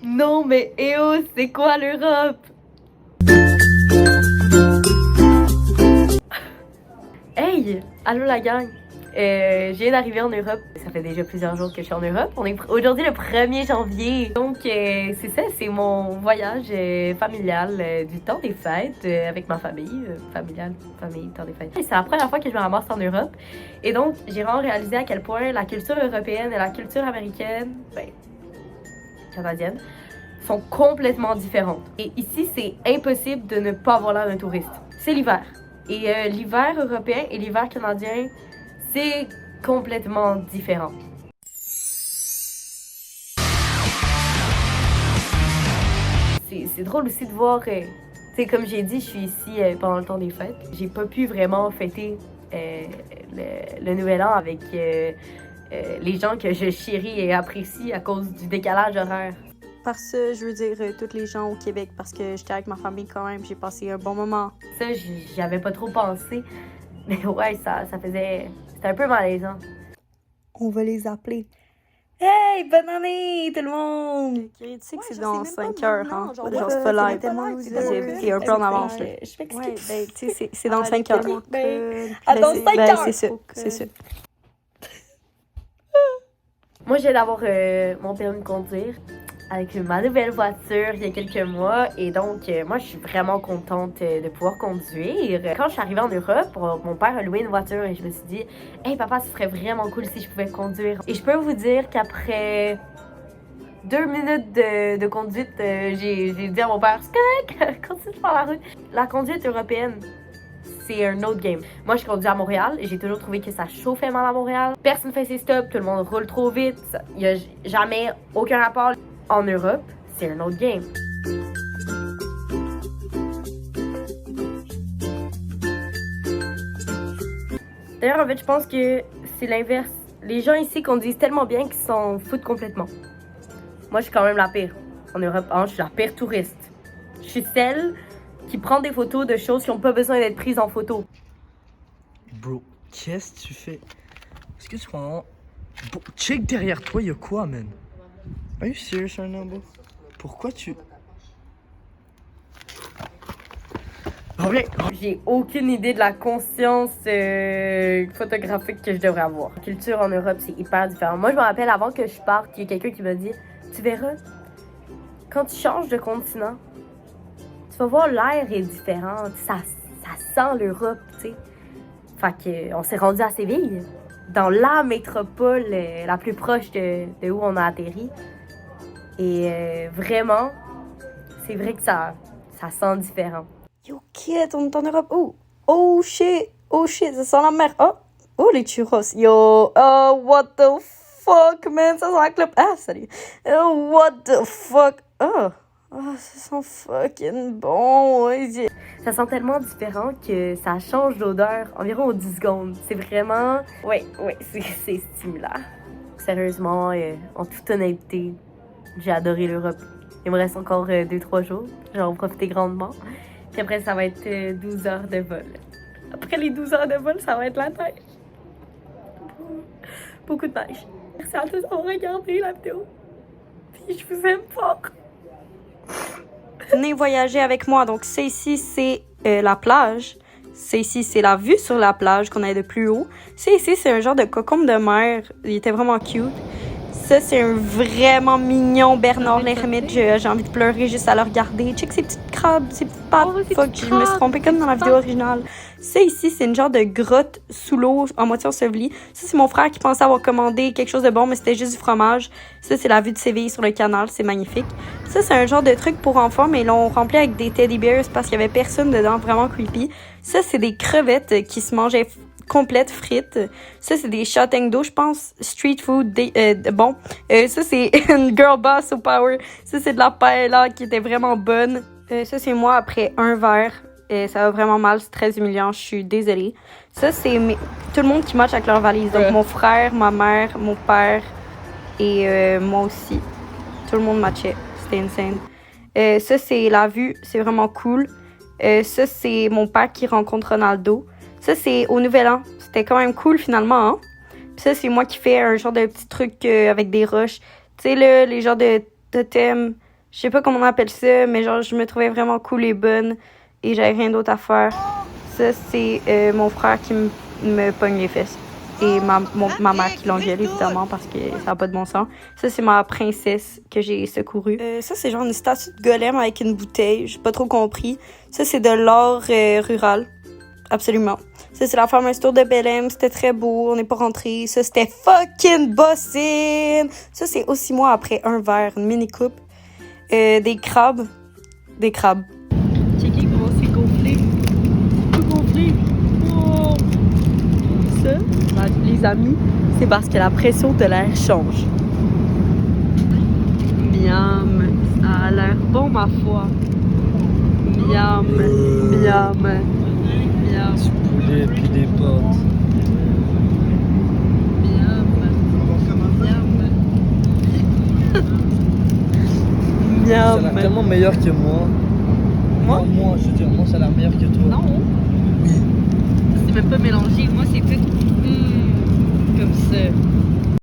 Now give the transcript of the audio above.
Non, mais c'est quoi l'Europe? Hey! Allô la gang! Je viens d'arriver en Europe. Ça fait déjà plusieurs jours que je suis en Europe. On est aujourd'hui le 1er janvier. Donc, c'est ça, c'est mon voyage familial du temps des fêtes avec ma famille. Famille, temps des fêtes. C'est la première fois que je me ramasse en Europe. Et donc, j'ai vraiment réalisé à quel point la culture européenne et la culture américaine, canadienne, sont complètement différentes. Et ici, c'est impossible de ne pas avoir l'air d'un touriste. C'est l'hiver. Et l'hiver européen et l'hiver canadien, c'est complètement différent. C'est drôle aussi de voir, comme j'ai dit, je suis ici pendant le temps des fêtes. J'ai pas pu vraiment fêter le Nouvel An avec les gens que je chéris et apprécie à cause du décalage horaire. Parce que je veux dire tous les gens au Québec, parce que j'étais avec ma famille quand même, j'ai passé un bon moment. Ça, j'y avais pas trop pensé, mais ouais, ça faisait... C'était un peu malaisant. On va les appeler. Hey, bonne année tout le monde! Tu sais que c'est dans 5 heures, hein? Genre, c'est pas live. C'est un peu en avance, là. Je m'excuse. Ouais, ben, tu sais, c'est dans 5 heures. Dans 5 heures! C'est ça. Moi, je viens d'avoir mon permis de conduire avec ma nouvelle voiture il y a quelques mois. Et donc, moi, je suis vraiment contente de pouvoir conduire. Quand je suis arrivée en Europe, mon père a loué une voiture et je me suis dit « Hey papa, ce serait vraiment cool si je pouvais conduire. » Et je peux vous dire qu'après 2 minutes de conduite, j'ai dit à mon père « C'est correct, continue de faire la route. » La conduite européenne, c'est un autre game. Moi, je conduis à Montréal et j'ai toujours trouvé que ça chauffait mal à Montréal. Personne fait ses stops, tout le monde roule trop vite. Il n'y a jamais aucun rapport. En Europe, c'est un autre game. D'ailleurs, en fait, je pense que c'est l'inverse. Les gens ici conduisent tellement bien qu'ils s'en foutent complètement. Moi, je suis quand même la pire. En Europe, je suis la pire touriste. Je suis celle qui prend des photos de choses qui n'ont pas besoin d'être prises en photo. Bro, qu'est-ce que tu fais? Est-ce que tu prends... Bro, check derrière toi, y'a quoi, man? Are you serious right now, bro? Pourquoi tu... Reviens! J'ai aucune idée de la conscience photographique que je devrais avoir. La culture en Europe, c'est hyper différent. Moi, je me rappelle, avant que je parte, il y a quelqu'un qui m'a dit « Tu verras, quand tu changes de continent, tu vas voir l'air est différent. Ça sent l'Europe, tu sais. » Fait qu'on s'est rendu à Séville, dans la métropole la plus proche de où on a atterri. Et vraiment, c'est vrai que ça sent différent. Yo, kid, on est en Europe. Oh shit, ça sent la mer. Oh, les churros. Yo, what the fuck, man, ça sent la clope. Ah, salut. Oh, what the fuck. Oh, ça sent fucking bon. Ça sent tellement différent que ça change l'odeur environ aux 10 secondes. C'est vraiment... Ouais, c'est stimulant. Sérieusement, en toute honnêteté, j'ai adoré l'Europe. Il me reste encore 2-3 jours. Je vais en profiter grandement. Puis après, ça va être 12 heures de vol. Après les 12 heures de vol, ça va être la neige. Beaucoup de neige. Merci à tous d'avoir regardé la vidéo. Puis je vous aime fort. Venez voyager avec moi. Donc, c'est ici, c'est la plage. C'est ici, c'est la vue sur la plage qu'on a de plus haut. C'est ici, c'est un genre de cocombe de mer. Il était vraiment cute. Ça, c'est un vraiment mignon Bernard l'ermite. J'ai envie de pleurer juste à le regarder. Check ces petites crabes, ces petites pattes. Fuck, je me suis trompée comme dans la vidéo originale. Ça, ici, c'est une genre de grotte sous l'eau, en moitié ensevelie. Ça, c'est mon frère qui pensait avoir commandé quelque chose de bon, mais c'était juste du fromage. Ça, c'est la vue de Séville sur le canal. C'est magnifique. Ça, c'est un genre de truc pour enfants, mais ils l'ont rempli avec des teddy bears parce qu'il y avait personne dedans. Vraiment creepy. Ça, c'est des crevettes qui se mangeaient complète frites. Ça, c'est des châtaignes d'eau, je pense. Street food, bon. Ça, c'est une girl boss au power. Ça, c'est de la paella qui était vraiment bonne. Ça, c'est moi après un verre. Ça va vraiment mal, c'est très humiliant, je suis désolée. Ça, c'est tout le monde qui match avec leur valise. Donc, mon frère, ma mère, mon père et moi aussi. Tout le monde matchait. C'était insane. Ça, c'est la vue. C'est vraiment cool. Ça, c'est mon père qui rencontre Ronaldo. Ça, c'est au Nouvel An. C'était quand même cool, finalement. Hein? Puis ça, c'est moi qui fais un genre de petit truc avec des roches. Tu sais, là, les genres de totems Je sais pas comment on appelle ça, mais genre, je me trouvais vraiment cool et bonne et j'avais rien d'autre à faire. Ça, c'est mon frère qui me pogne les fesses. Et ma mère qui l'engueule, évidemment, parce que ça n'a pas de bon sens. Ça, c'est ma princesse que j'ai secourue. Ça, c'est genre une statue de golem avec une bouteille. J'ai pas trop compris. Ça, c'est de l'art rural. Absolument. Ça, c'est la fameuse tour de Belém. C'était très beau. On n'est pas rentré. Ça, c'était fucking bossine. Ça, c'est aussi moi après un verre, une mini coupe. Des crabes. Des crabes. Checkez comment c'est gonflé. Tout gonflé. Wow. Ça, les amis, c'est parce que la pression de l'air change. Miam. Ça a l'air bon, ma foi. Miam. Miam. Miam. Du poulet puis des pâtes. Miam. Miam. Ça a l'air Miam. tellement meilleur que moi. Moi? Moi, je veux dire, moi, ça a l'air meilleur que toi. Non. Oui. C'est même pas mélangé. Moi, c'est tout comme ça.